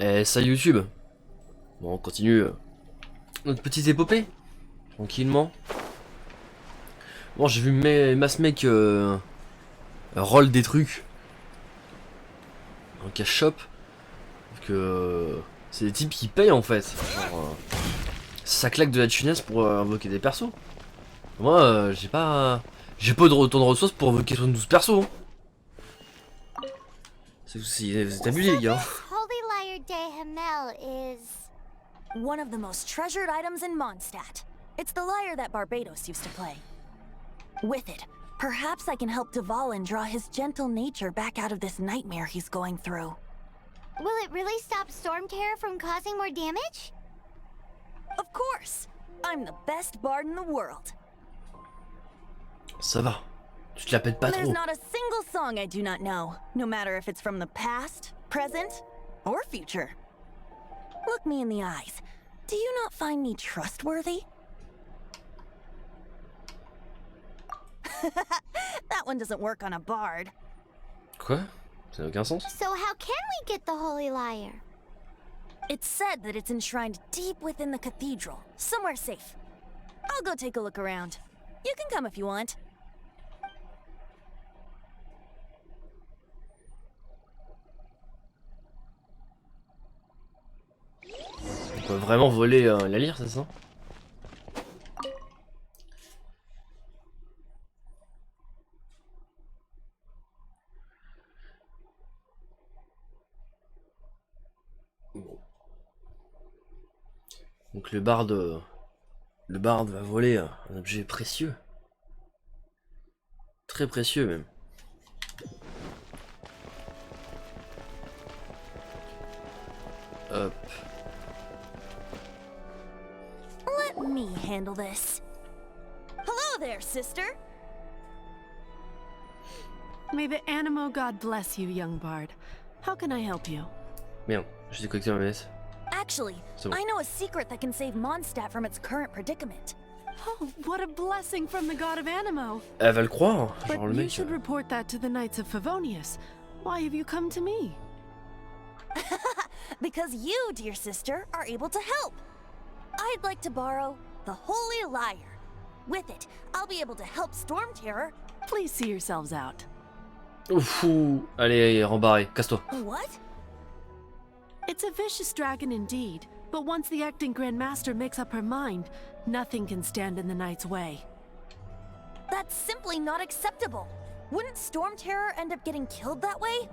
Et ça YouTube. Bon, on continue notre petite épopée. Tranquillement. Bon, j'ai vu Mass Mec roll des trucs en cash shop. Que c'est des types qui payent en fait. Genre, ça claque de la tunasse pour invoquer des persos. Moi, j'ai pas de retour de ressources pour invoquer 72 persos. Hein. Vous êtes abusés, les gars. Holy Lyre de Hamel is one of the most treasured items in Mondstadt. It's the lyre that Barbados used to play. With it, perhaps I can help Dvalin draw his gentle nature back out of this nightmare he's going through. Will it really stop Storm Terror from causing more damage? Of course! I'm the best bard in the world. Ça va. Tu te la pètes pas There's trop. not a single song I do not know, no matter if it's from the past, present, or future. Look me in the eyes. Do you not find me trustworthy? That one doesn't work on a bard. Quoi? Ça n'a aucun sens. So how can we get the Holy Lyre? It's said that it's enshrined deep within the cathedral, somewhere safe. I'll go take a look around. You can come if you want. On peut vraiment voler la lyre, c'est ça? Bon. Donc le barde va voler un objet précieux. Très précieux même. Hop. Let me handle this. Hello there, sister. May the Animo God bless you, young bard. How can I help you? Merde, j'ai déconnecté ma manette. Actually, So- I know a secret that can save Mondstadt from its current predicament. Oh, what a blessing from the God of Animo. Elle va le croire, But genre le you mec. should report that to the Knights of Favonius. Why have you come to me? Because you, dear sister, are able to help. I'd like to borrow the Holy Lyre. With it, I'll be able to help Storm Terror. Please see yourselves out. Ouf, allez, rembarré, casse-toi. What? It's a vicious dragon indeed, but once the acting Grand Master makes up her mind, nothing can stand in the Knight's way. That's simply not acceptable. Wouldn't Storm Terror end up getting killed that way?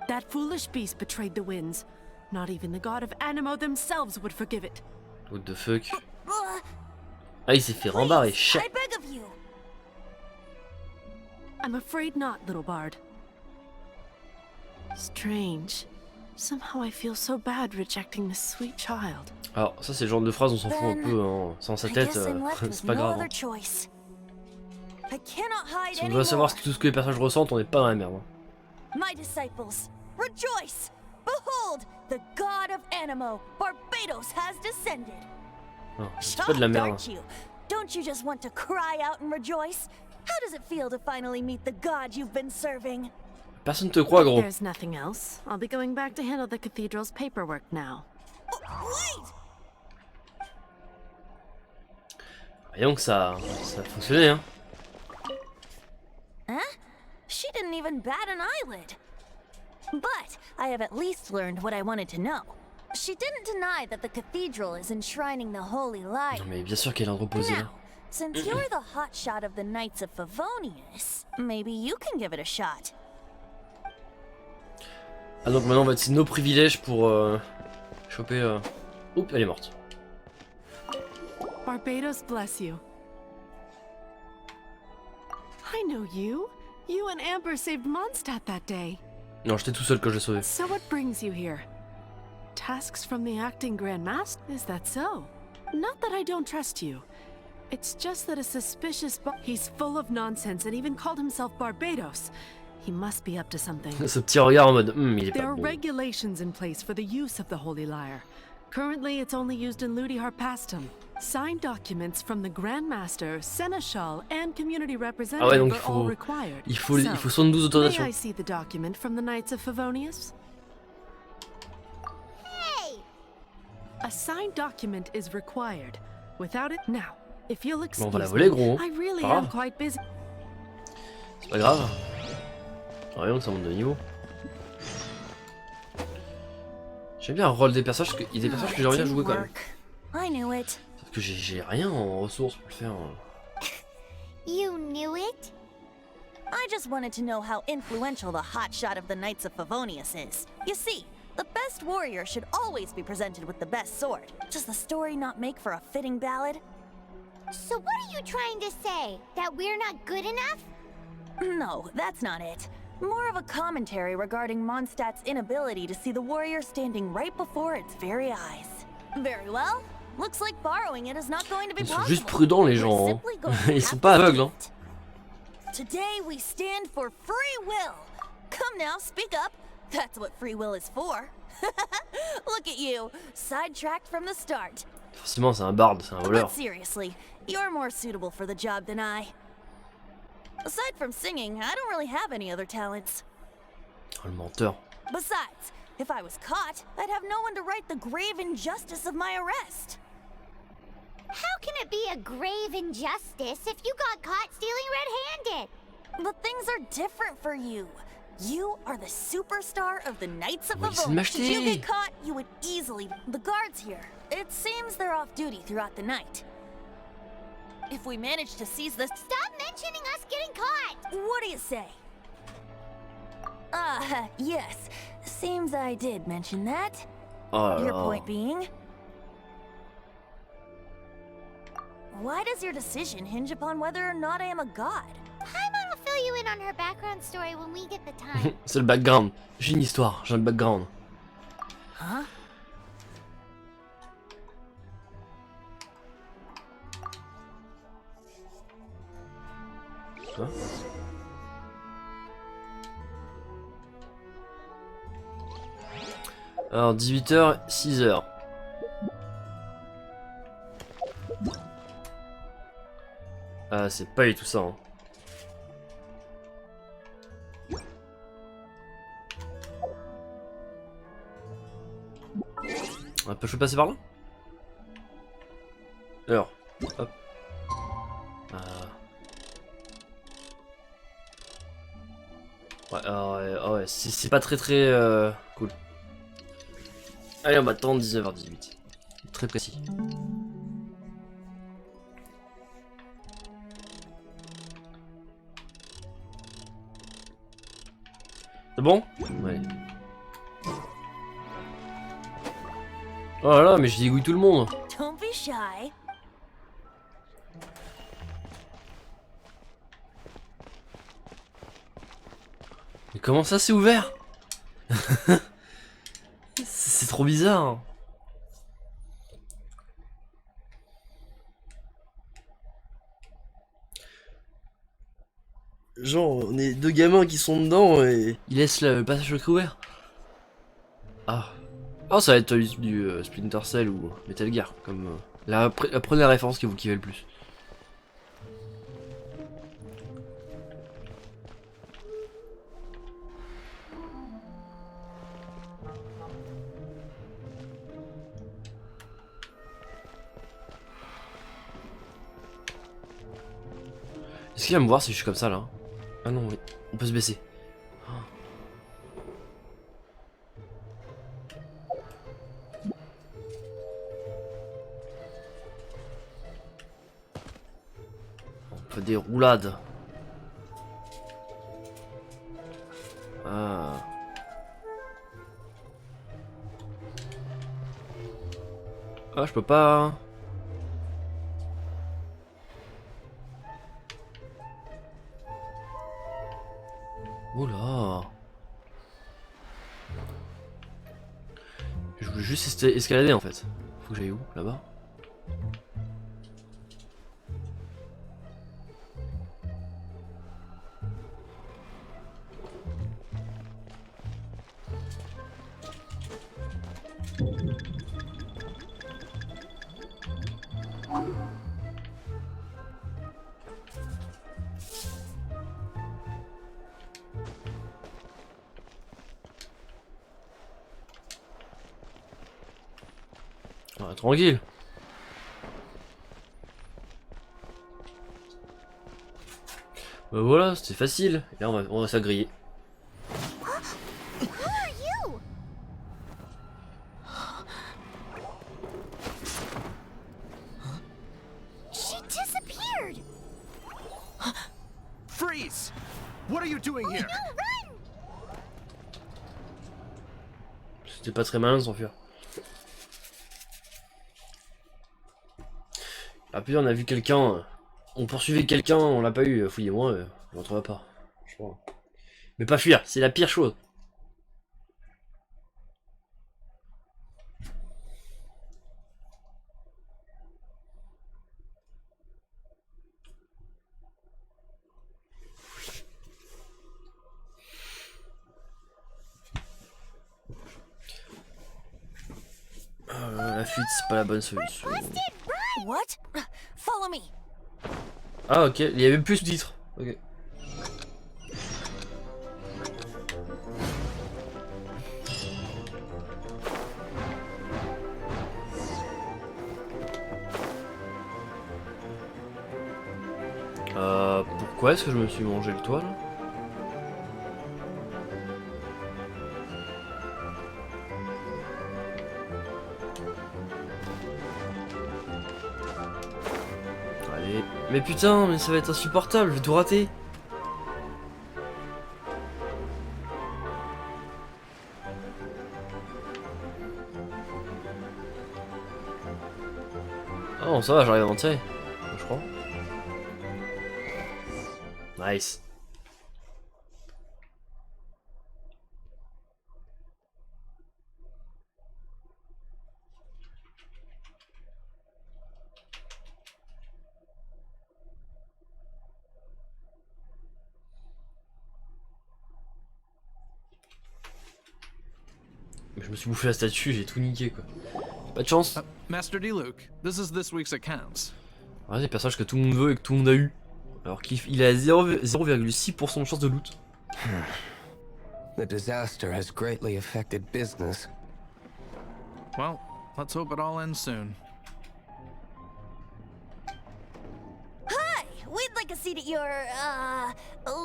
That foolish beast betrayed the winds. Not even the God of Animo themselves would forgive it. What the fuck? Uh, Ah, il s'est fait rembarrer, please, chien. I beg of you. I'm afraid not, little bard. Strange. Somehow I feel so bad rejecting this sweet child. Alors, ça, c'est le genre de phrase, on s'en fout un Then, peu, hein. C'est dans sa I tête, guess I'm left c'est with pas no grave. other Hein. choice. I cannot hide Si on anymore. doit savoir tout ce que les personnages ressentent, on n'est pas dans la merde. Hein. My disciples, rejoice! Behold, the God of Animo, Barbados, has descended. Non, c'est pas de la merde. Aren't you? Don't you just want to cry out and rejoice? How does it feel to finally meet the God you've been serving? Personne te croit, gros. There's nothing else. I'll be going back to handle the cathedral's paperwork now. Wait! Voyons que ça a fonctionné, hein. Huh? She didn't even bat an eyelid. But I have at least learned what I wanted to know. She didn't deny that the cathedral is enshrining the Holy Lyre. Non, mais bien sûr qu'elle est reposée là. Now, since you're the hotshot of the Knights of Favonius, maybe you can give it a shot. Ah, donc maintenant on va utiliser nos privilèges pour choper. Oups, elle est morte. Barbados bless you. I know you. You and Amber saved Mondstadt that day. Non, j'étais tout seul quand je l'ai sauvé. So what brings you here? Tasks from the acting Grand Master? Is that so? Not that I don't trust you. It's just that a suspicious he's full of nonsense and even called himself Barbados. He must be up to something. Ce petit regard en mode, il est There pas are bon. regulations in place for the use of the Holy Lyre. Currently, it's only used in Ludi Harpastum. Signed documents from the Grand Master, Seneschal, and community representative Ah ouais, donc are all required. il faut So, 72 may autorisations. I see the document from the Knights of Favonius? A signed document is required. Without it, now, if you'll Bon, on va la excuse voler, me, gros. I really Pas am grave. quite busy. C'est pas grave. Voyons que ça monte de niveau. J'aime bien le rôle des personnages, il y a des personnages que j'aimerais bien jouer quand même. I knew it. Parce que j'ai rien en ressources pour le faire. You knew it? I just wanted to know how influential the hotshot of the Knights of Favonius is. You see, the best warrior should always be presented with the best sword. Does the story not make for a fitting ballad? So what are you trying to say? That we're not good enough? No, that's not it. More of a commentary regarding Mondstadt's inability to see the warrior standing right before its very eyes. Very well. Looks like borrowing it is not going to be Ils sont possible. juste prudents les We're gens. Hein. simply going to Ils sont have pas to aveugles. do Hein. it. Today we stand for free will. Come now, speak up. That's what free will is for. Look at you, sidetracked from the start. Forcément, c'est un barde, c'est un voleur. But seriously, you're more suitable for the job than I. Aside from singing, I don't really have any other talents. Oh, le menteur. Besides, if I was caught, I'd have no one to right the grave injustice of my arrest. How can it be a grave injustice if you got caught stealing red-handed? But things are different for you. You are the superstar of the Knights of Oui, c'est de Vole. Should you m'acheter. get caught, you would easily... The guards here, it seems they're off duty throughout the night. If we manage to seize this... Stop mentioning us getting caught! What do you say? Yes. Seems I did mention that. Oh là Your là. point being? Why does your decision hinge upon whether or not I am a god? Paimon will fill you in on her background story when we get the time. C'est le background. J'ai une histoire, j'ai un background. Huh? Quoi? Alors 18h, 6h. Ah, c'est pas du tout ça. Hein. Je peux passer par là? Alors, hop. Ouais, ouais, c'est pas très cool. Allez, on va attendre 19h18. Très précis. C'est bon? Ouais. Oh là là, mais je dégouille tout le monde. Don't be shy. Mais comment ça c'est ouvert? C'est trop bizarre. Genre, on est deux gamins qui sont dedans et ils laissent le passage secret ouvert. Ah. Oh, ça va être du Splinter Cell ou Metal Gear, comme la première référence que vous kiffez le plus. Est-ce qu'il va me voir si je suis comme ça là? Ah non, oui. On peut se baisser. On fait des roulades. Ah. Ah, je peux pas. Oula. Je voulais juste escalader en fait. Faut que j'aille où? Là-bas? Ouais, tranquille. Bah voilà, c'était facile. Et là, on va s'agréer. Who are you? She disappeared. Freeze! What are you doing here? No, run! C'était pas très malin de s'enfuir. Ah putain, on a vu quelqu'un. On poursuivait quelqu'un, on l'a pas eu. Fouillez-moi, je le retrouverai pas. Je crois. Mais pas fuir, c'est la pire chose. La fuite, c'est pas la bonne solution. Busted, run! What? Follow me. Ah ok, il y avait plus de titres. Ok. Pourquoi est-ce que je me suis mangé le toit là? Allez. Mais putain, mais ça va être insupportable, je vais tout rater. Oh ça va, j'arrive à en tirer, je crois. Nice. Mais je me suis bouffé la statue, j'ai tout niqué quoi. Pas de chance. Master D-Luke, this is this week's accounts. Ouais, des personnages que tout le monde veut et que tout le monde a eu. Alors qu'il a 0,6% de chance de loot. The disaster has greatly affected business. Well, let's hope it all ends soon. Hi! We'd like a seat at your,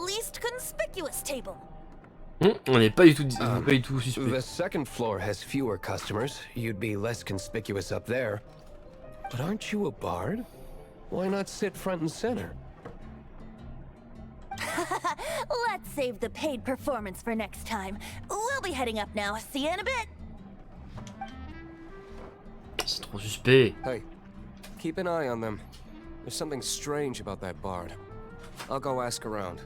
least conspicuous table. On n'est pas du tout suspect. The second floor has fewer customers. You'd be less conspicuous up there. But aren't you a bard? Why not sit front and center? Let's save the paid performance for next time. We'll be heading up now. See you in a bit. C'est trop suspect. Hey, keep an eye on them. There's something strange about that bard. I'll go ask around.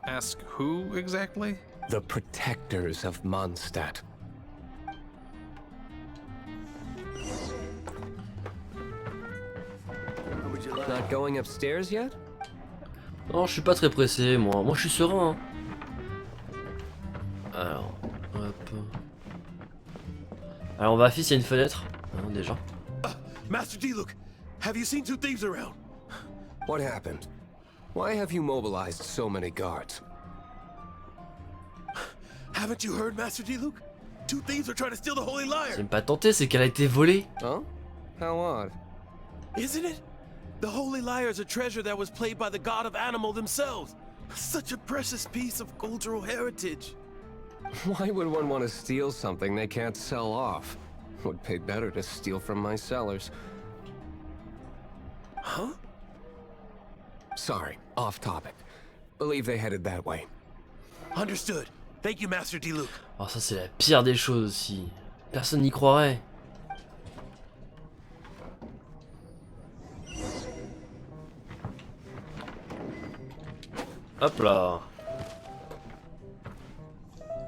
Ask who exactly? The protectors of Mondstadt. Not going upstairs yet? Non, je suis pas très pressé, moi. Moi, je suis serein. Hein. Alors, hop. Alors, on va afficher s'il y a une fenêtre. Hein, déjà. Master D-Luke, have you seen two thieves around? What happened? Why have you mobilized so many guards? Haven't you heard, Master D-Luke? Two thieves are trying to steal the Holy Lyre. C'est pas tenté, c'est qu'elle a été volée. Huh? How odd. Isn't it? The Holy Lyre is a treasure that was played by the god of animal themselves. Such a precious piece of cultural heritage. Why would one want to steal something they can't sell off? Would pay better to steal from my sellers. Huh? Sorry, off topic. Believe they headed that way. Understood. Thank you, Master D-Luke. Alors ça, c'est la pire des choses aussi. Personne n'y croirait. Hop là.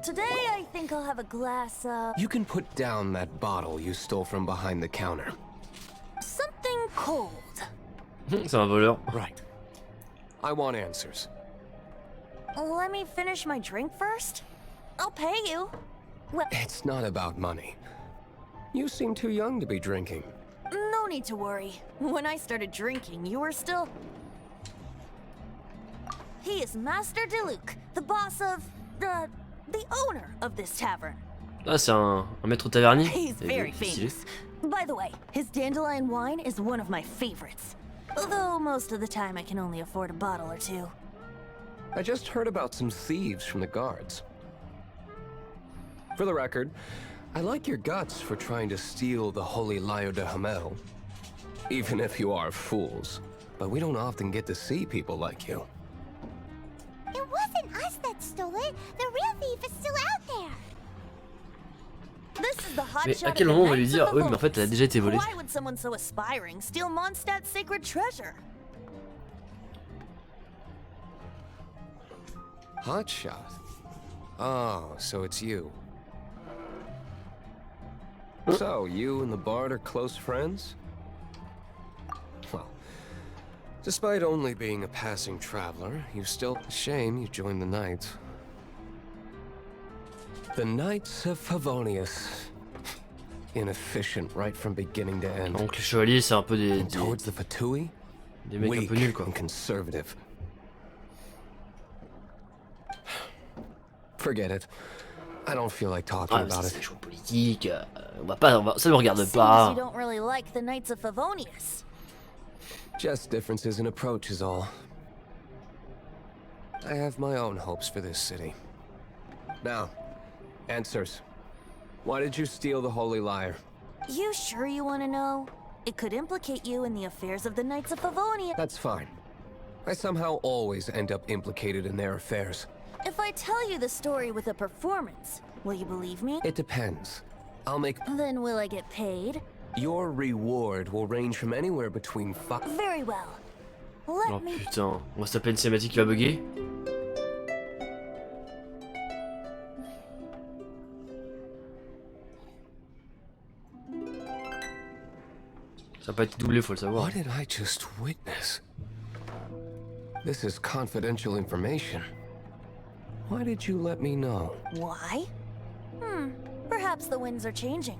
Today, I think I'll have a glass of You can put down that bottle you stole from behind the counter. something cold. C'est un voleur. Right. I want answers. Let me finish my drink first. I'll pay you. Well, It's not about money. You seem too young to be drinking. no need to worry. When I started drinking, you were still... He is Master D-Luke, the boss of... the owner of this tavern. Ah, c'est un maître tavernier. He's very Stylé. famous. By the way, his dandelion wine is one of my favorites. Although most of the time I can only afford a bottle or two. I just heard about some thieves from the guards. For the record, I like your guts for trying to steal the holy Lyre de Hamel. Even if you are fools. But we don't often get to see people like you. It wasn't us that stole it. The real thief is still out there. This is the hot Mais shot à of quel the moment on va lui Knights dire of oui mais en fait elle a déjà été volée? Why would someone so aspiring steal Mondstadt's sacred treasure? Hotshot? Oh, so it's you. So, you and the Bard are close friends? Well, despite only being a passing traveler, you still... Shame you joined the Knights. The Knights of Favonius. Inefficient right from beginning to end. Donc les chevaliers c'est un peu And towards the Fatui? des mecs un Weak peu nuls quoi. and conservative. Forget it. I don't feel like talking Ah mais ça about c'est it. des choix politiques, ça ne me regarde Seems pas. you don't really like the Knights of Favonius. Just differences in approach is all. I have my own hopes for this city. Now, answers. Why did you steal the Holy Lyre? You sure you want to know? It could implicate you in the affairs of the Knights of Favonius. That's fine. I somehow always end up implicated in their affairs. If I tell you the story with a performance, will you believe me? It depends. I'll make... Then will I get paid? Your reward will range from anywhere between Very well. Let Oh me... putain, on va se taper une cinématique qui va bugger. Ça a pas été doublé, faut le savoir. What did I just witness? This is confidential information. Why did you let me know? Why? Perhaps the winds are changing.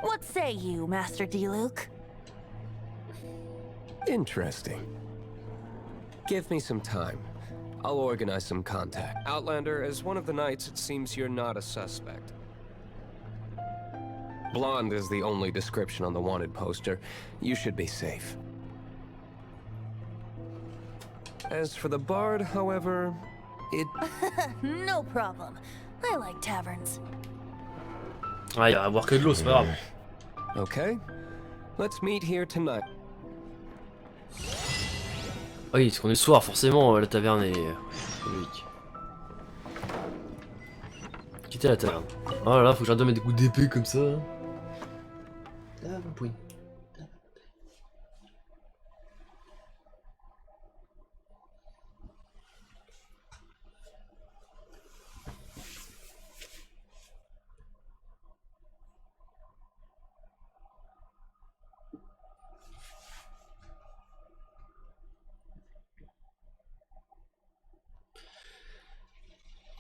What say you, Master D-Luke? Interesting. Give me some time. I'll organize some contact. Outlander, as one of the knights, it seems you're not a suspect. Blonde is the only description on the wanted poster. You should be safe. As for the Bard, however, it... No problem. I like taverns. Ah, il va y avoir que de l'eau, c'est pas grave. Okay. Let's meet here tonight. Ah oui, parce qu'on est le soir, forcément, la taverne est logique. Quitter la taverne. Oh là là, faut que j'arrête de mettre des coups d'épée comme ça. Ah, mon point.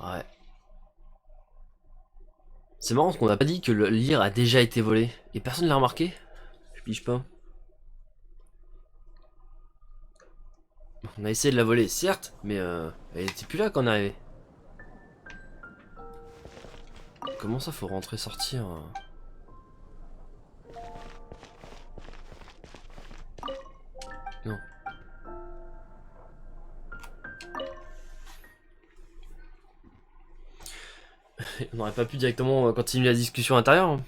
Ouais. C'est marrant parce qu'on n'a pas dit que le Lyre a déjà été volé. Et personne ne l'a remarqué. Je pige pas. On a essayé de la voler, certes, mais elle était plus là quand on est arrivé. Comment ça, faut rentrer, sortir Non. On n'aurait pas pu directement continuer la discussion intérieure. Hein.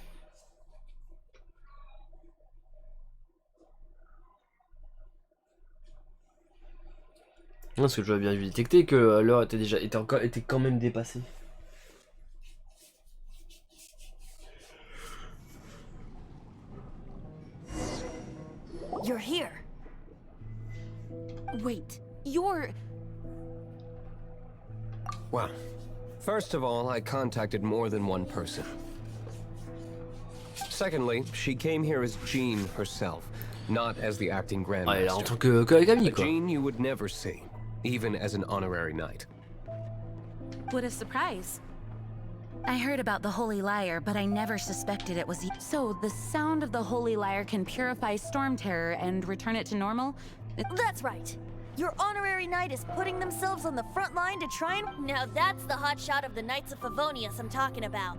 Non, parce que je bien vu détecter que l'heure était quand même dépassée. You're here. Wait, you're... Well, first of all, I contacted more than one person. Secondly, she came here as Jean herself, not as the acting Ah, elle est en grandmaster. tant que amie, A quoi. Jean you would never see, even as an honorary knight. What a surprise. I heard about the Holy Lyre, but I never suspected it was you. So, the sound of the Holy Lyre can purify Storm Terror and return it to normal? That's right. Your honorary knight is putting themselves on the front line to try and... Now that's the hot shot of the Knights of Favonius I'm talking about.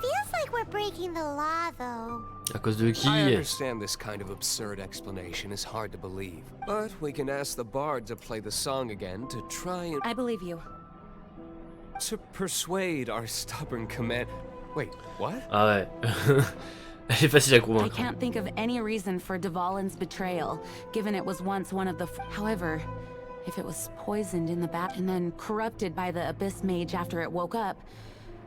Feels like we're breaking the law, though. À cause de qui? I understand this kind of absurd explanation is hard to believe, but we can ask the bard to play the song again to try and I believe you. to persuade our stubborn command. Wait, what? Ah ouais. Elle est facile à I convaincre. can't think of any reason for Dvalin's betrayal, given it was once one of the. However, if it was poisoned in the bath and then corrupted by the Abyss Mage after it woke up,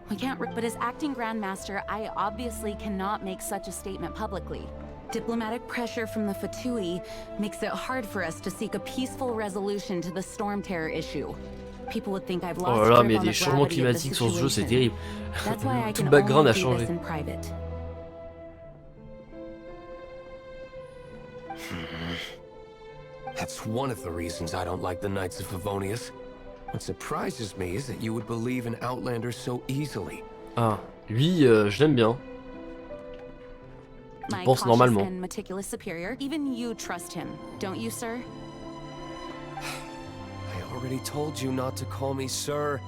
we can't. But as acting Grandmaster, I obviously cannot make such a statement publicly. Diplomatic pressure from the Fatui makes it hard for us to seek a peaceful resolution to the Storm Terror issue. People would think I've Oh lost là là, grip mais il y on a des the changements gravity of the climatiques sur ce jeu, c'est situation. terrible. That's why I Tout can le background only a do changé. this in private. That's one of the reasons I don't like the Knights of Favonius. What surprises me is that you would believe in Outlanders so easily. Ah, lui, je l'aime bien. Il My pense cautious normalement. and meticulous superior. Even you trust him, don't you, sir? I already told you not to call me sir.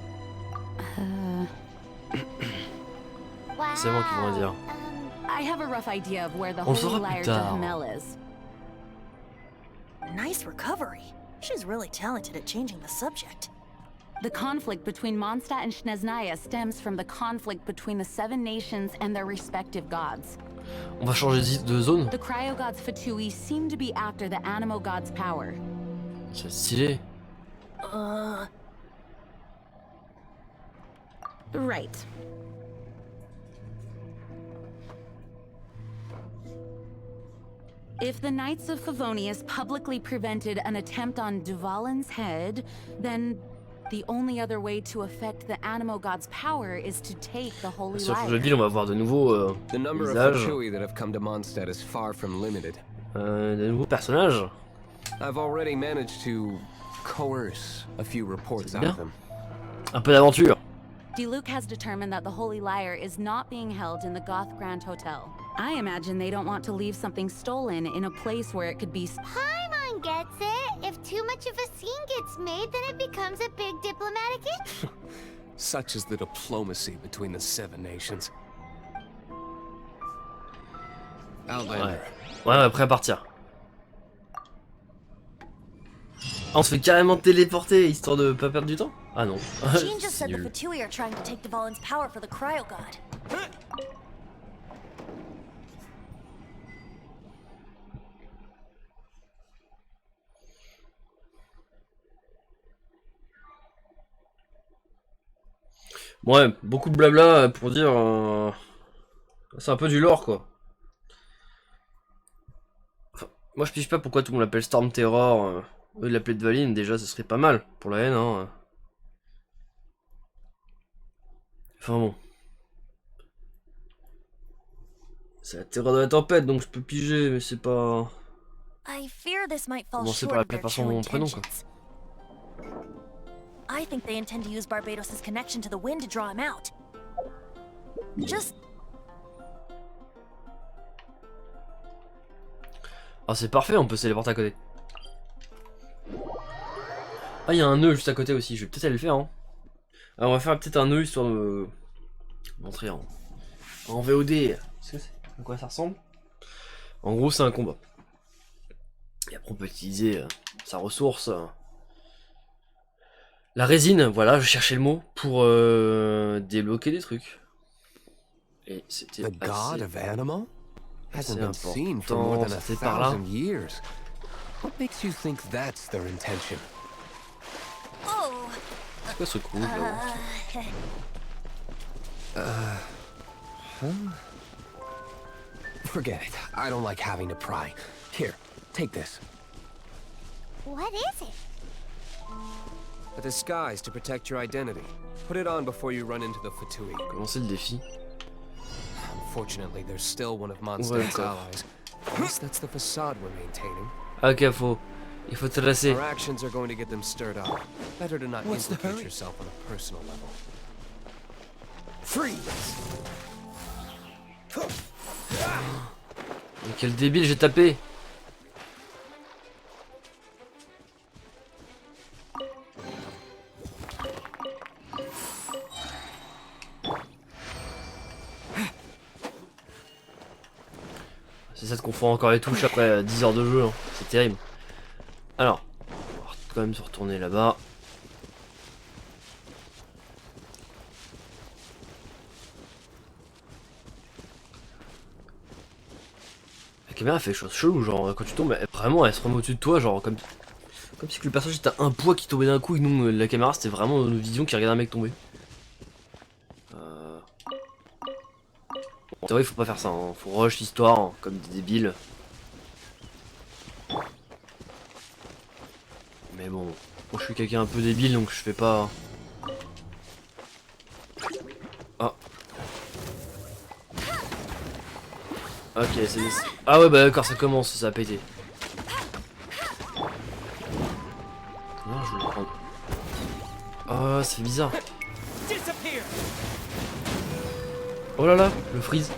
Wow. C'est moi qui vont le dire. I have a rough idea of where the On le Holy saura Lyre plus de tard. Hamel is. Nice recovery. She's really talented at changing the subject. The conflict between Mondstadt and Snezhnaya stems from the conflict between the Seven Nations and their respective gods. On va changer de zone. The Cryo gods Fatui seem to be after the Animo gods' power. C'est stylé. Right. If the Knights of Favonius publicly prevented an attempt on Dvalin's head, then the only other way to affect the Animo god's power is to take the Holy Sur le Lyre. ville, on va voir de nouveaux The number of visages, Fatui that have come to Mondstadt is far from limited. de nouveaux personnages. I've already managed to coerce a few reports out bien. of them. Un peu d'aventure. Diluc has determined that the Holy Lyre is not being held in the Goth Grand Hotel. I imagine they don't want to leave something stolen in a place where it could be. Paimon gets it. If too much of a scene gets made, then it becomes a big diplomatic issue. Such is the diplomacy between the Seven Nations. Outlander. Ouais, on est prêt à partir. Ah, on se fait carrément téléporter histoire de pas perdre du temps? Ah non. Jean just C'est said the nul. Fatui are trying to take Dvalin's power for the Cryo God. Ouais, beaucoup de blabla pour dire. C'est un peu du lore quoi. Enfin, moi je pige pas pourquoi tout le monde l'appelle Storm Terror. Eux de l'appeler Dvalin, déjà ce serait pas mal pour la haine. Hein. Enfin bon. C'est la terreur de la tempête donc je peux piger, mais c'est pas. I fear this might fall Commencer short par of their appeler par true son prénom quoi. intentions. I think they intend to use Barbados' connection to the wind to draw him out. Just Ah c'est parfait, on peut se téléporter à côté. Ah il y a un nœud juste à côté aussi, je vais peut-être aller le faire hein. Alors on va faire peut-être un nœud histoire de montrer en VOD ce que c'est, à quoi ça ressemble. En gros c'est un combat. Et après on peut utiliser sa ressource. La résine, voilà, je cherchais le mot pour débloquer des trucs. Et c'était The god of Animo hasn't c'est been seen for more than important, c'était par là. 1,000 years. What makes you think that's their intention? oh, C'est quoi ce coup là? Forget it. I don't like having to pry. Here, take this. What is it? A disguise to protect your identity. Put it on before you run into the Fatui. Comment c'est le défi? Unfortunately, there's still one of Ouais, Mondstadt's d'accord. allies. At least that's the facade we're maintaining. Ah ok, il faut tracer. Our actions are going to get them stirred up. Better to not implicate yourself on a personal level. Mais quel débile j'ai tapé. C'est ça de confondre encore les touches après 10 heures de jeu, hein. C'est terrible. Alors, on va quand même se retourner là-bas. La caméra fait des choses cheloues, genre quand tu tombes, vraiment elle se remet au-dessus de toi, genre comme si que le personnage était un poids qui tombait d'un coup et non la caméra c'était vraiment une vision qui regardait un mec tomber. En théorie faut pas faire ça, hein. Faut rush l'histoire hein, comme des débiles. Mais bon, moi je suis quelqu'un un peu débile donc je fais pas... Ah. Ok, c'est... Ah ouais bah d'accord, ça commence, ça a pété. Non, je vais le prendre. Ah, c'est bizarre. Oh là là, le freeze.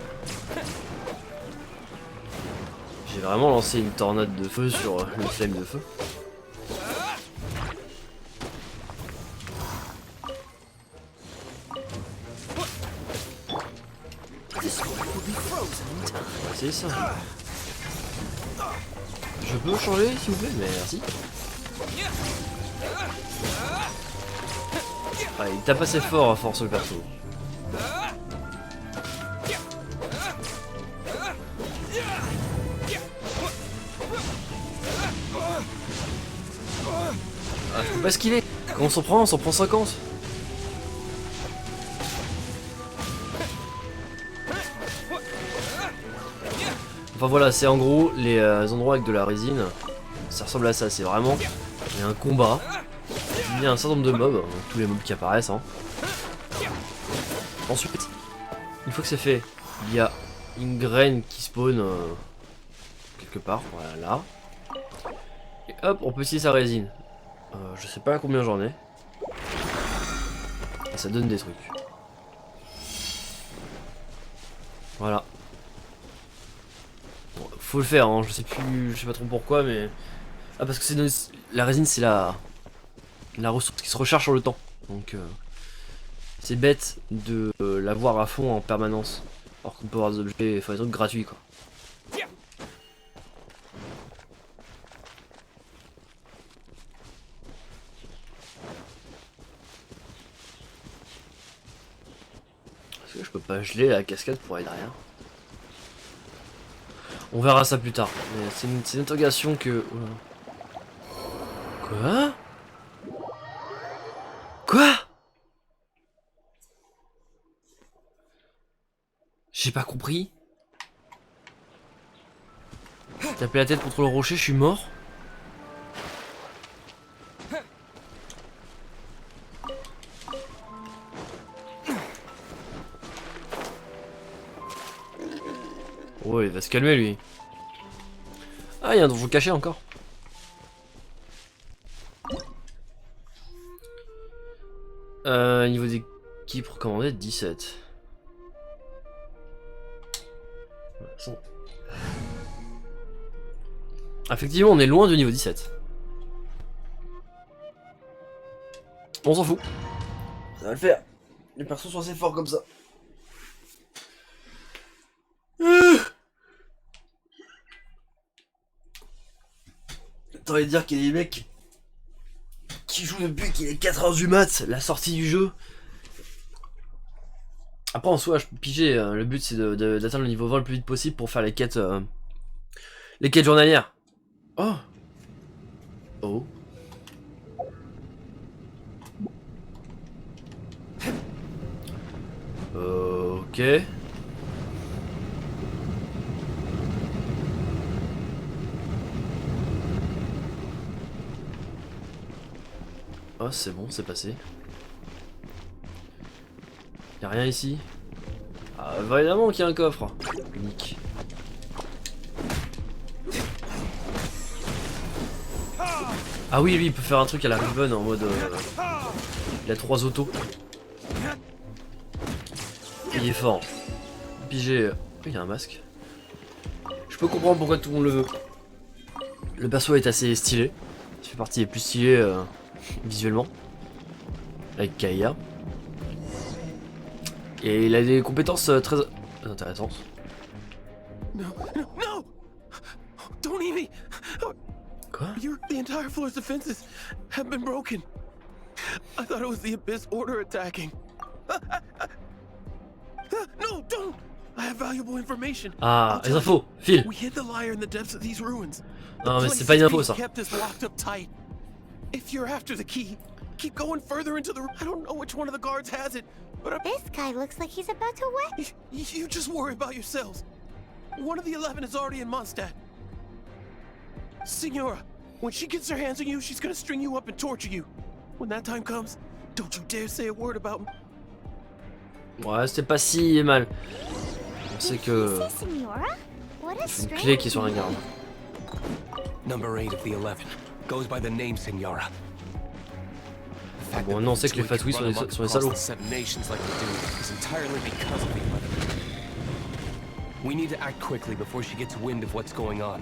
J'ai vraiment lancé une tornade de feu sur le flame de feu. C'est ça. Je peux changer s'il vous plaît? Merci. Ah, il tape assez fort à force le perso. Ah, je peux pas skiller. Quand on s'en prend 50. Enfin voilà, c'est en gros les endroits avec de la résine. Ça ressemble à ça, c'est vraiment... Il y a un combat. Il y a un certain nombre de mobs, tous les mobs qui apparaissent. Hein. Ensuite, une fois que c'est fait, il y a une graine qui spawn quelque part, voilà là. Et hop, on peut utiliser sa résine. Je sais pas combien j'en ai. Et ça donne des trucs. Voilà. Bon, faut le faire, hein. Je sais pas trop pourquoi, mais... Ah parce que c'est la résine, c'est la ressource qui se recharge sur le temps. Donc c'est bête de l'avoir à fond en permanence. Alors qu'on peut avoir des objets, enfin des trucs gratuits quoi. Est-ce que je peux pas geler la cascade pour aller derrière? On verra ça plus tard. C'est une interrogation que... Quoi? Quoi? J'ai pas compris. Taper la tête contre le rocher, je suis mort. Oh, il va se calmer lui. Ah, il y a un donjon caché encore. Niveau d'équipe recommandé 17. Effectivement, on est loin du niveau 17. On s'en fout. Ça va le faire. Les persos sont assez forts comme ça. T'aurais dire qu'il y a des mecs qui jouent depuis qu'il est 4h du mat, la sortie du jeu. Après en soi je peux piger, le but c'est d'atteindre le niveau 20 le plus vite possible pour faire les quêtes journalières. Oh. Oh. Ok. Oh c'est bon, c'est passé. Y'a rien ici. Ah évidemment qu'il y a un coffre. Unique. Ah oui, lui il peut faire un truc à la Riven en mode... il a 3 autos. Il est fort. Pigé. Il y a un masque. Je peux comprendre pourquoi tout le monde le veut. Le perso est assez stylé. Il fait partie des plus stylés visuellement. Avec Kaya. Et il a des compétences très intéressantes. Don't eat me! Quoi? The entire floor's defenses have been broken. I thought it was the Abyss Order attacking. No, don't! I have valuable information. Ah, I'll les tell infos, you. file. We hid the lyre in the depths of these ruins. Non, mais The c'est place pas une is info being ça. kept us locked up tight. If you're after the key, keep going further into the. I don't know which one of the guards has it, but This guy looks like he's about to wet. you just worry about yourselves. One of the 11 is already in Mondstadt. Signora, when she gets her hands on you, she's gonna string you up and torture you. When that time comes, don't you dare say a word about me. Ouais, c'était pas si mal. On sait que Easy, Signora. What a c'est une clé qui est sur un garde. Number 8 of the 11 goes by the name Signora. The fact Bon, that non, on sait que les Venturi fatouilles can sont run des amok salauds. across the Seven Nations like they do is entirely because of the 11. We need to act quickly before she gets wind of what's going on.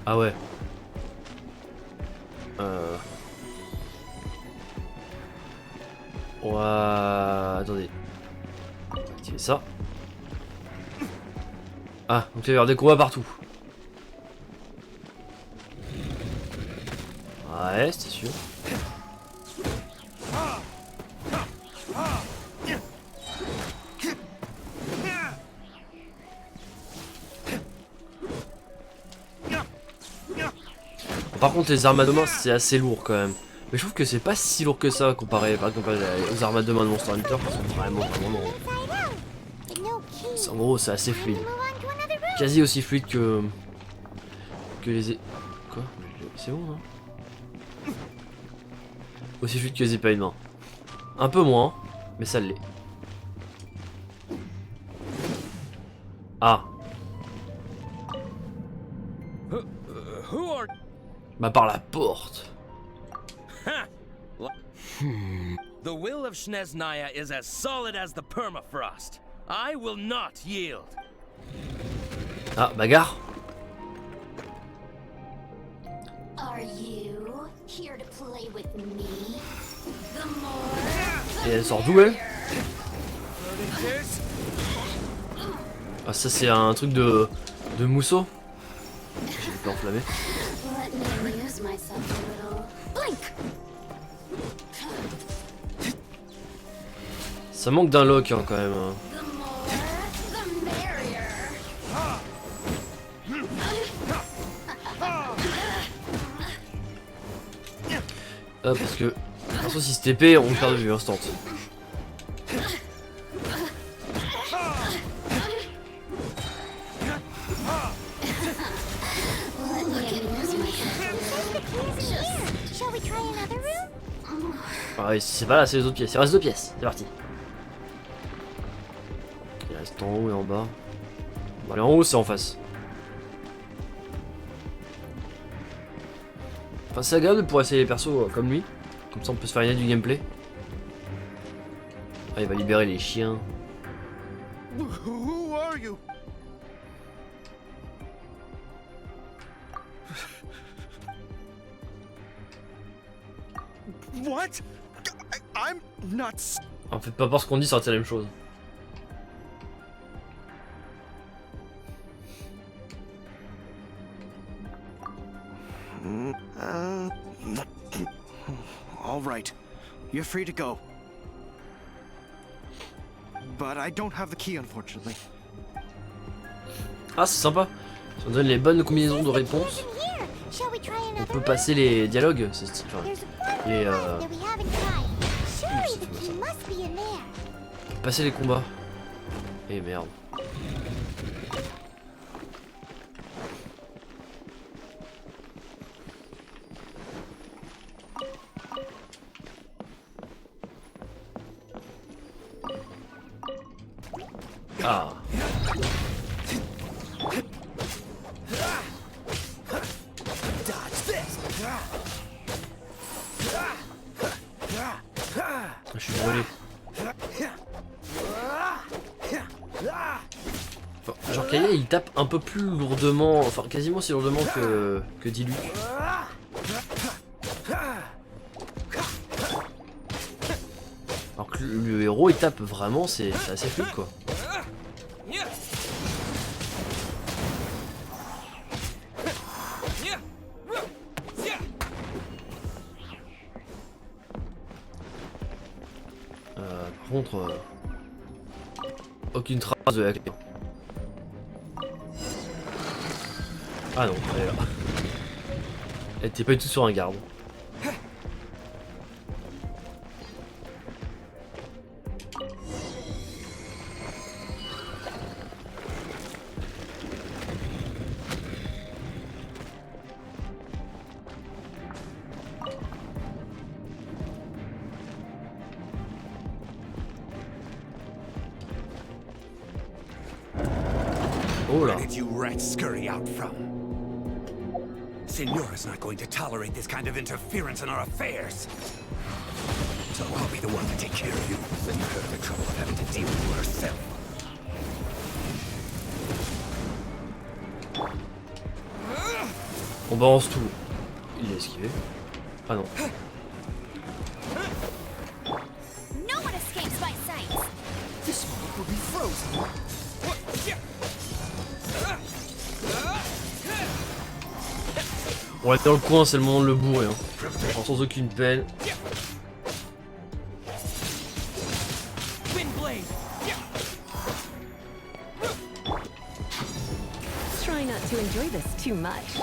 Ah ouais. Ouais, attendez. On va activer ça. Ah, donc il va y avoir des combats partout. Ouais, c'était sûr. Par contre, les armes à deux mains, c'est assez lourd quand même. Mais je trouve que c'est pas si lourd que ça comparé par exemple aux armes à deux mains de Monster Hunter qui sont vraiment lourdes. En gros, c'est assez fluide. Quasi aussi fluide que les... Quoi? C'est bon, non? Aussi fluide que les épées à une main. Un peu moins, mais ça l'est. Ah. Bah par la porte. The will of Snezhnaya is as solid as the permafrost. I will not yield. Ah, bagarre. Are you here to play with me? The more. Et elle sort d'où elle? Ah ça c'est un truc de mousseau. J'ai pu enflammer. Let me amuse myself a little. Blink! Ça manque d'un lock hein, quand même. Hein. The more, the merrier. Ah parce que... Attention si c'est épée, on perd de vue instant. Shall we try another room? Ah oui, c'est pas là, c'est les autres pièces. Il reste deux pièces, c'est parti. Il reste en haut et en bas. On va aller en haut, c'est en face. Enfin, c'est agréable pour essayer les persos comme lui. Comme ça, on peut se faire gagner du gameplay. Ah, il va libérer les chiens. Who are you? What? I'm not. En fait, pas parce qu'on dit, ça va être la même chose. All right. You're free to go. But I don't have the key, unfortunately. Ah, c'est sympa. Ça nous donne les bonnes combinaisons de réponses. Shall we try On another peut passer les dialogues. C'est style. Enfin, There's one les, room that we haven't tried. Surely the key must be in there. passer les combats. Et merde. Ah. Je suis volé. Enfin, genre Kaya il tape un peu plus lourdement, enfin quasiment aussi lourdement que Diluc. Alors que le héros il tape vraiment, c'est assez fluide quoi. contre, aucune trace de la clé. Ah non, elle est là. Elle était pas du tout sur un garde. Oh là. Where did you rats scurry out from? Signora's not going to tolerate this kind of interference in our affairs. So I'll be the one to take care of you, save her the trouble of having to deal with you herself. On balance tout. Il a esquivé. Ah non. No one escapes my sight. This one will be frozen. On va être dans le coin, c'est le moment de le bourrer. Hein. Alors, sans aucune peine. Try not to enjoy this too much.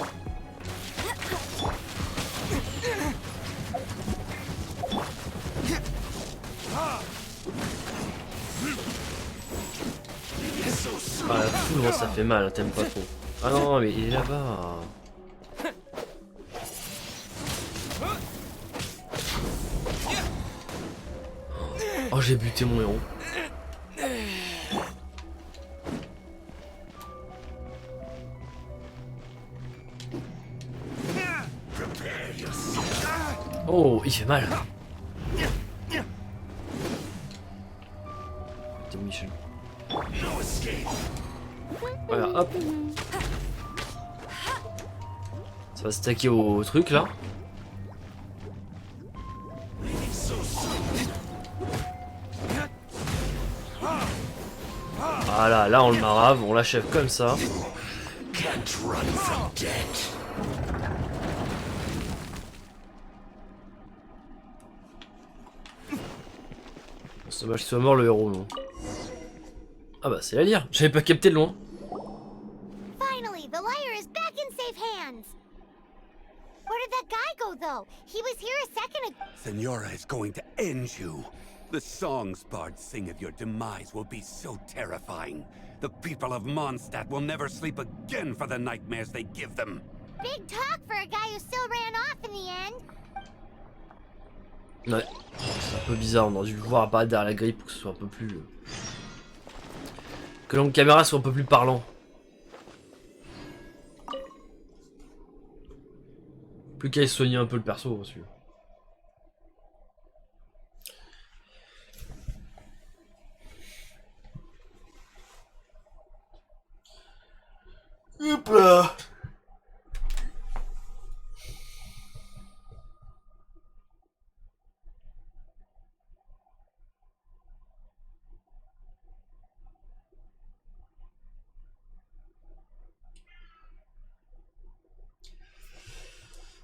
Ah la foudre ça fait mal, t'aimes pas trop. Ah non mais il est là-bas. Oh j'ai buté mon héros. Oh il fait mal. T'es Michel. Voilà, hop. Ça va se stacker au truc là. Voilà, là on le marave, on l'achève comme ça. C'est dommage qu'il soit mort le héros, non? Ah bah c'est la Lyre, j'avais pas capté de loin. Finally, the Lyre is back in safe hands. Where did that guy go, though? He was here a second ago. Signora is going to end you. The songs bards sing of your demise will be so terrifying. The people of Mondstadt will never sleep again for the nightmares they give them. Big talk for a guy who still ran off in the end. Ouais, c'est un peu bizarre, on aurait dû le voir apparaître derrière la grille pour que ce soit un peu plus... que l'angle caméra soit un peu plus parlant. Plus qu'à soigner un peu le perso aussi. Hop là.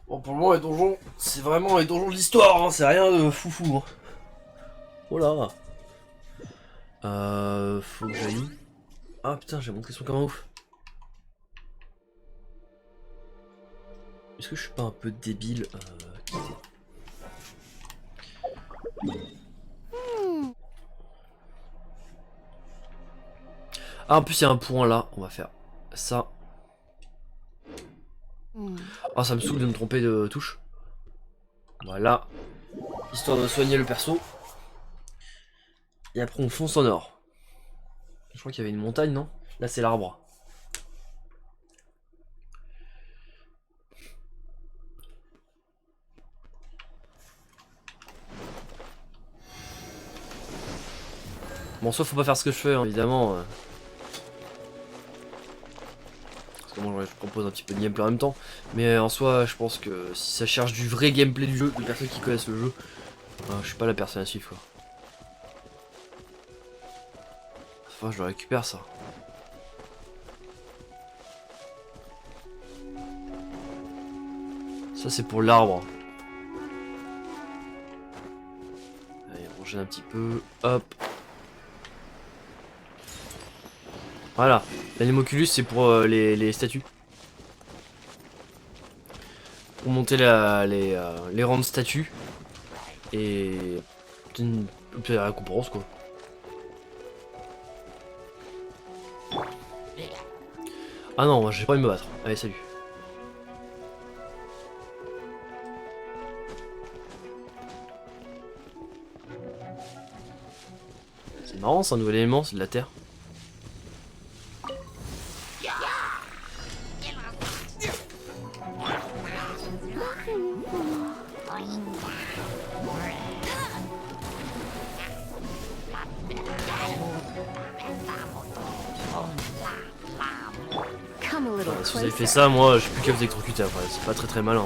Bon pour le moment les donjons, c'est vraiment les donjons de l'histoire, hein, c'est rien de foufou. Hein. Oh là. Faut que j'aille. Ah putain j'ai montré son comme un ouf. Est-ce que je suis pas un peu débile Ah en plus il y a un point là, on va faire ça. Ah ça me saoule de me tromper de touche. Voilà. Histoire de soigner le perso. Et après on fonce au nord. Je crois qu'il y avait une montagne non? Là c'est l'arbre. Bon, soit faut pas faire ce que je fais, hein, évidemment. Parce que moi, je propose un petit peu de gameplay en même temps. Mais en soi, je pense que si ça cherche du vrai gameplay du jeu, de personnes qui connaissent le jeu, je suis pas la personne à suivre, quoi. Enfin, je le récupère, ça. Ça, c'est pour l'arbre. Allez, on J'enchaîne un petit peu. Hop. Voilà. L'animoculus, c'est pour les statues. Pour monter les rangs de statues. Et... une petite récompense, quoi. Ah non, moi j'ai pas envie de me battre. Allez, salut. C'est marrant, c'est un nouvel élément, c'est de la terre. Si vous avez fait ça, moi je suis plus qu'à vous électrocuter après, c'est pas très malin.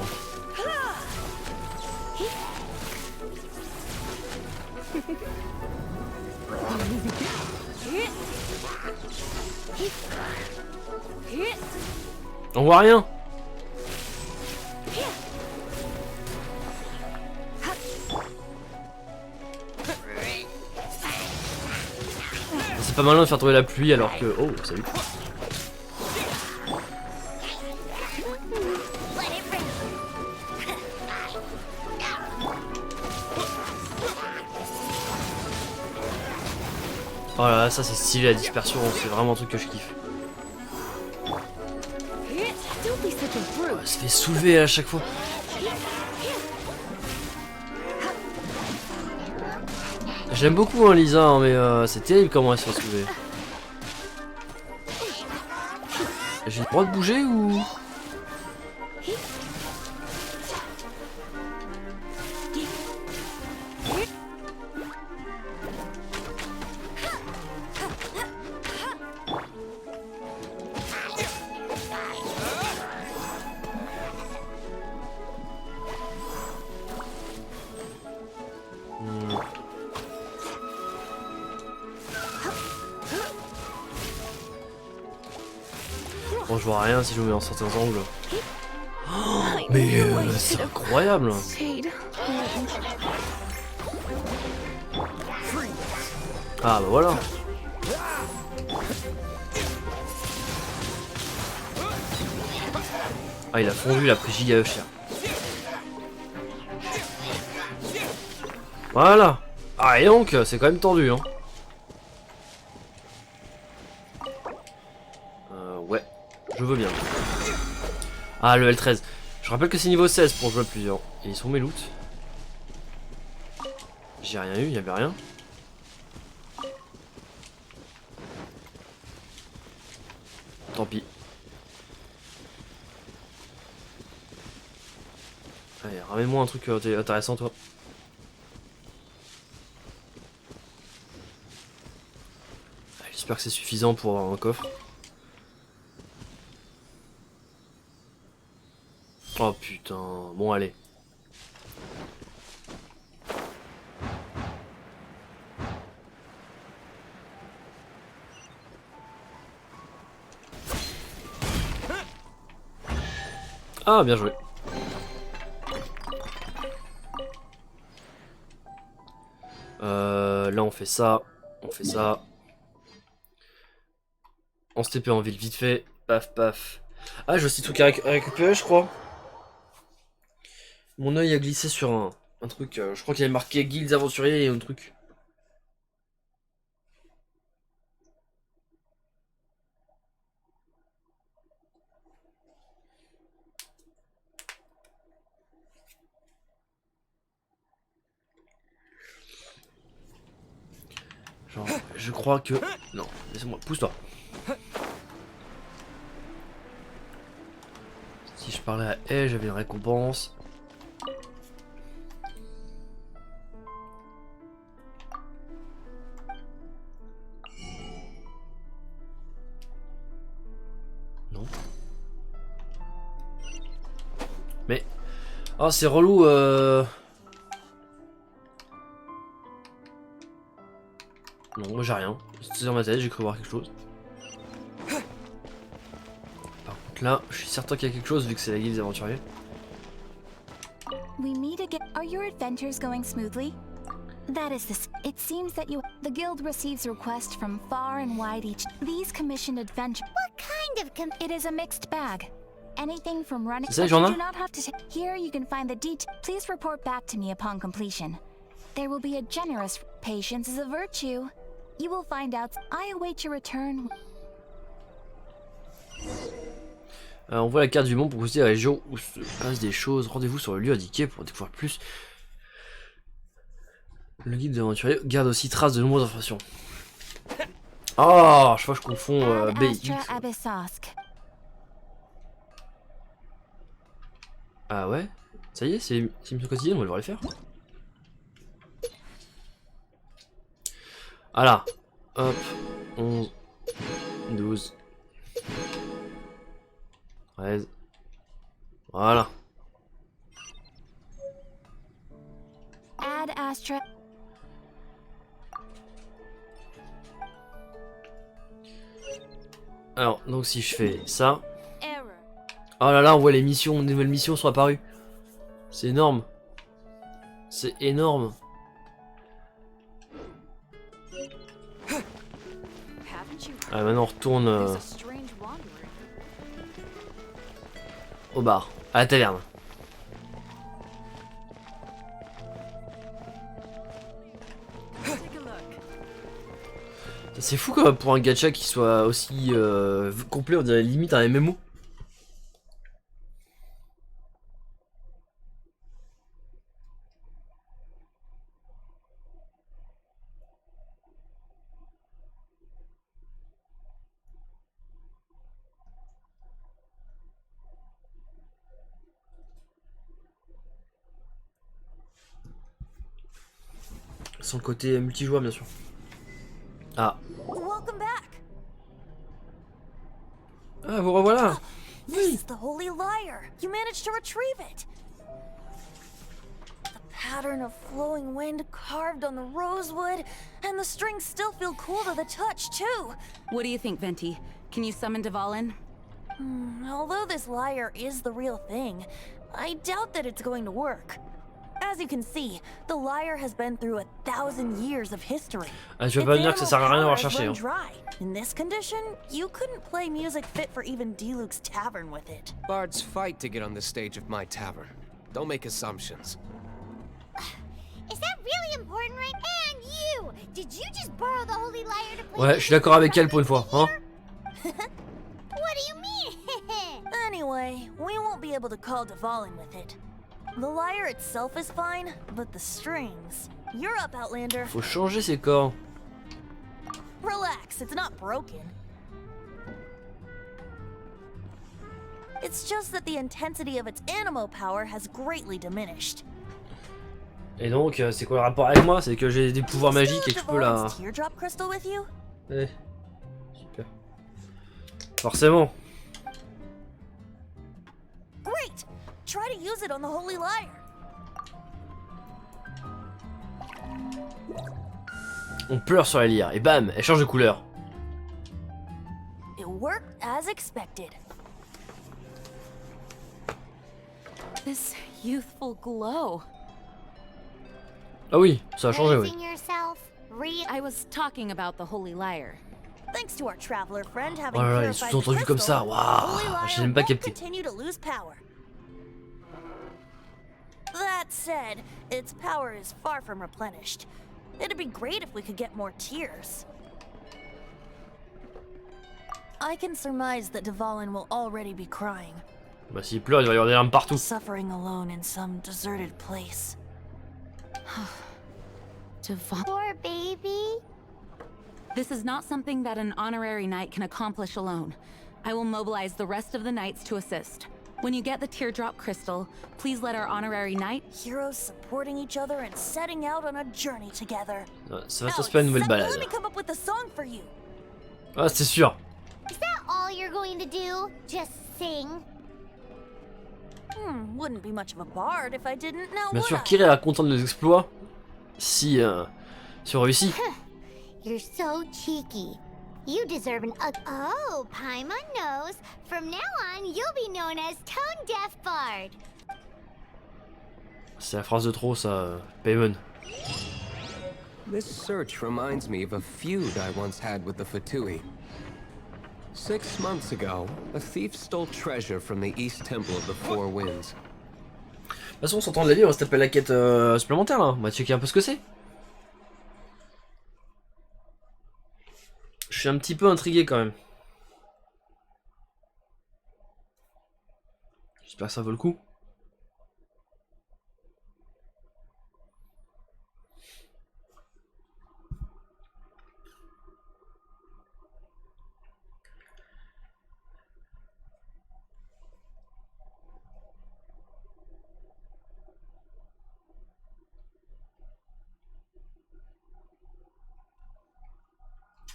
On voit rien. C'est pas malin de faire tomber la pluie alors que... Oh, salut. Oh là là, ça c'est stylé la dispersion, c'est vraiment un truc que je kiffe. Oh, elle se fait soulever à chaque fois. J'aime beaucoup hein, Lisa, hein, mais c'est terrible comment elle se fait soulever. J'ai le droit de bouger ou... Bon, je vois rien si je me mets en certains angles. Oh, mais c'est incroyable. Ah bah voilà. Ah, il a fondu, il a pris giga cher. Voilà. Ah et donc, c'est quand même tendu hein. Ouais, je veux bien. Ah, le L13. Je rappelle que c'est niveau 16 pour jouer à plusieurs. Et ils sont mes loots. J'ai rien eu, il n'y avait rien. Tant pis. Allez, ramène-moi un truc intéressant toi. J'espère que c'est suffisant pour avoir un coffre. Oh putain, bon allez. Ah, bien joué. Là on fait ça, on fait ça. On se TP en ville vite fait, paf paf. Ah, j'ai aussi tout truc à récupérer je crois. Mon œil a glissé sur un truc, je crois qu'il y avait marqué guildes aventuriers et un truc. Genre, je crois que... Non, laisse-moi, pousse-toi. Si je parlais à elle, j'avais une récompense. Non. Mais... Oh, c'est relou, Non, moi j'ai rien. C'était dans ma tête, j'ai cru voir quelque chose. Par contre là, je suis certain qu'il y a quelque chose vu que c'est la guilde des aventuriers. We meet again. Are your adventures going smoothly? That is the... It seems that the guild receives requests from far and wide each. These commissioned adventure. What kind of It is a mixed bag. Anything from running. C'est ça, j'en ai. You do not have to. Here you can find the detail. Please report back to me upon completion. There will be a generous. Patience is a virtue. You will find out. I await your return. On voit la carte du monde pour consulter la région où se passent des choses. Rendez-vous sur le lieu indiqué pour découvrir plus. Le guide de l'aventurier garde aussi trace de nombreuses informations. Ah, je crois que je confonds BX. Ah ouais? Ça y est, c'est une mission quotidienne, on va devoir les faire. Voilà. Hop. 11. 12. 13. Voilà. Add Astra. Alors, donc si je fais ça... Oh là là, on voit les missions, les nouvelles missions sont apparues. C'est énorme. C'est énorme. Ah, maintenant on retourne au bar, à la taverne. C'est fou quoi pour un gacha qui soit aussi complet, on dirait limite un MMO. Sans le côté multijoueur bien sûr. Ah. Ah, vous revoilà. This is the holy lyre. You managed to retrieve it. The pattern of flowing wind carved on the rosewood, and the strings still feel cool to the touch too. What do you think, Venti? Can you summon Dvalin? Although this lyre is the real thing, I doubt that it's going to work. As you can see, the lyre has been through 1,000 years of history. Ah, tu vas pas dire que ça sert à rien d'avoir cherché. Hein. In this condition, you couldn't play music fit for even Diluc's tavern with it. Bards fight to get on the stage of my tavern. Don't make assumptions. Is that really important, right? And you! Did you just borrow the holy lyre to play? Ouais, je suis d'accord avec elle pour une fois, hein. What do you mean? Anyway, we won't be able to call Dvalin with it. The lyre itself is fine, but the strings. You're up, Outlander. Faut changer ses corps. Relax, it's not broken. It's just that the intensity of its animo power has greatly diminished. Et donc, c'est quoi le rapport avec moi? C'est que j'ai des pouvoirs magiques et que je peux la... Teardrop crystal with you? Eh, super. Forcément. Great! Try to use it on the holy lyre. On pleure sur la lyre et bam, elle change de couleur. It worked as expected. This youthful glow. Ah oui, ça a changé, oui. I was talking about the holy lyre. Thanks to our traveler friend having Oh là là, ils purified sont the entendus comme crystal, ça, waouh, j'ai même pas capté. continue to lose power. That said, its power is far from replenished. It'd be great if we could get more tears. I can surmise that Dvalin will already be crying. Bah s'il pleure, il va y avoir des larmes partout. Suffering alone in some deserted place. Poor baby. This is not something that an honorary knight can accomplish alone. I will mobilize the rest of the knights to assist. When you get the teardrop crystal, please let our honorary knight... Heroes supporting each other and setting out on a journey together. Ça va t'inspirer une nouvelle balade. Let me come up with a song for you. Ah, c'est sûr. Is that all you're going to do? Just sing? Wouldn't be much of a bard if I didn't know. Bien sûr, Kira est contente de nos exploits. Si on réussit. You're so cheeky. You deserve an oh, Paimon knows. From now on, you'll be known as Tone Deaf Bard. C'est la phrase de trop, ça, Paimon. This search reminds me of a feud I once had with the Fatui. 6 months ago, a thief stole treasure from the East Temple of the Four Winds. De toute façon, on s'entend de la vie, on va se taper la quête supplémentaire là. On va checker un peu ce que c'est. Je suis un petit peu intrigué quand même. J'espère que ça vaut le coup.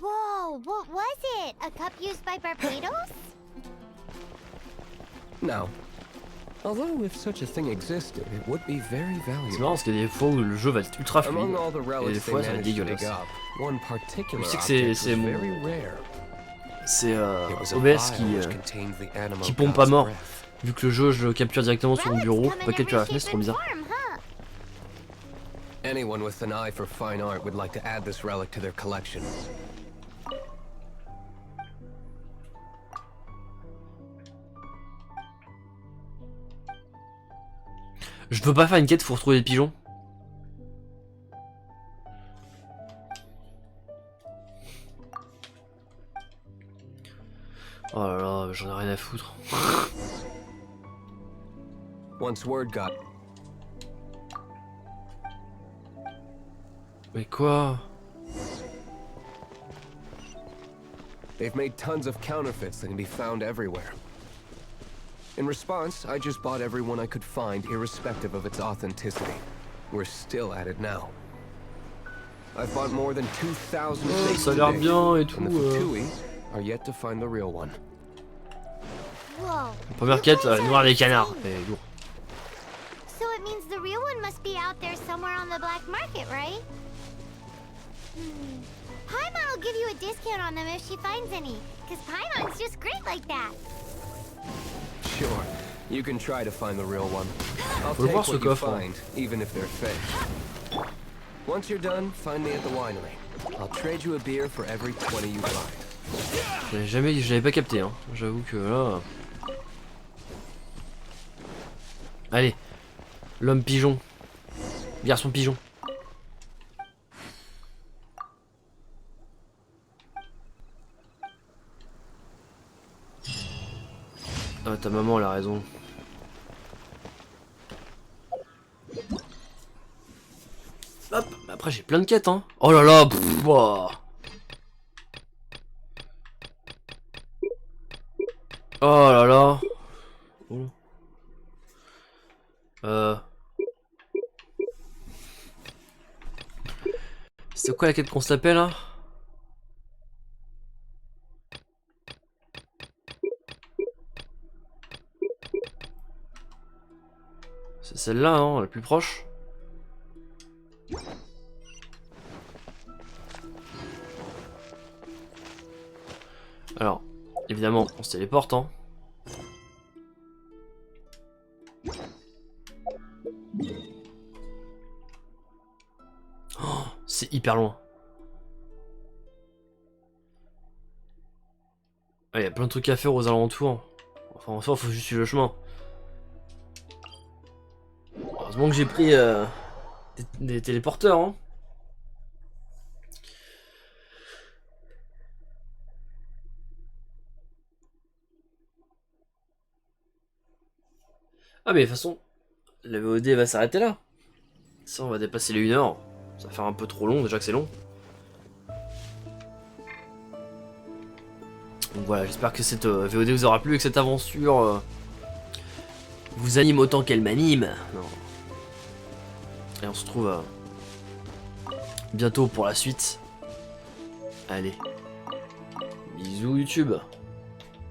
Whoa, what was it? A cup used by Barbados? No. Although if such a thing existed, it would be very C'est valuable. marrant parce qu'il y a des fois où le jeu va être ultra fluide Among all the et des relics they fois ça va être managed to dégueulasse. dig up, one particular Je sais que object c'est was very rare. c'est It was a OBS vial which contained the animal qui pompe à god's mort. breath. Vu que le jeu je le capture directement sur mon bureau, pas capturer la fenêtre, c'est trop bizarre. Anyone with an eye for fine art would like to add this relic to their collection. Je veux pas faire une quête pour retrouver des pigeons. Oh là là, j'en ai rien à foutre. Once word got. Mais quoi? They've made tons of counterfeits that can be found everywhere. In response, I just bought every one I could find, irrespective of its authenticity. We're still at it now. I've bought more than 2,000 fakes ça a l'air today, bien et tout. and the Fatui are yet to find the real one. Whoa. Première quête, noir des canards. Et lourd. So it means the real one must be out there somewhere on the black market, right? Paimon will give you a discount on them if she finds any, because Paimon's just great like that. Sure, you can try to find the real one. I'll Faut le take voir ce what you coffre. find, even if they're fake. Once you're done, find me at the winery. I'll trade you a beer for every 20 you find. J'avais pas capté, hein. J'avoue que là. Allez, l'homme pigeon, garçon pigeon. Ah, ta maman elle a raison. Hop, après j'ai plein de quêtes, hein. Oh là là, pff, ouah. Oh là là. C'est quoi la quête qu'on se tapait là? C'est celle-là, hein, la plus proche. Alors, évidemment, on se téléporte, hein. Oh, c'est hyper loin. Il y a plein de trucs à faire aux alentours. Enfin, en soi, faut juste suivre le chemin. Heureusement que j'ai pris des téléporteurs, hein. Ah mais de toute façon, la VOD va s'arrêter là. Ça, on va dépasser les 1 heure. Ça va faire un peu trop long, déjà que c'est long. Donc voilà, j'espère que cette VOD vous aura plu et que cette aventure vous anime autant qu'elle m'anime. Et on se retrouve bientôt pour la suite. Allez, bisous YouTube.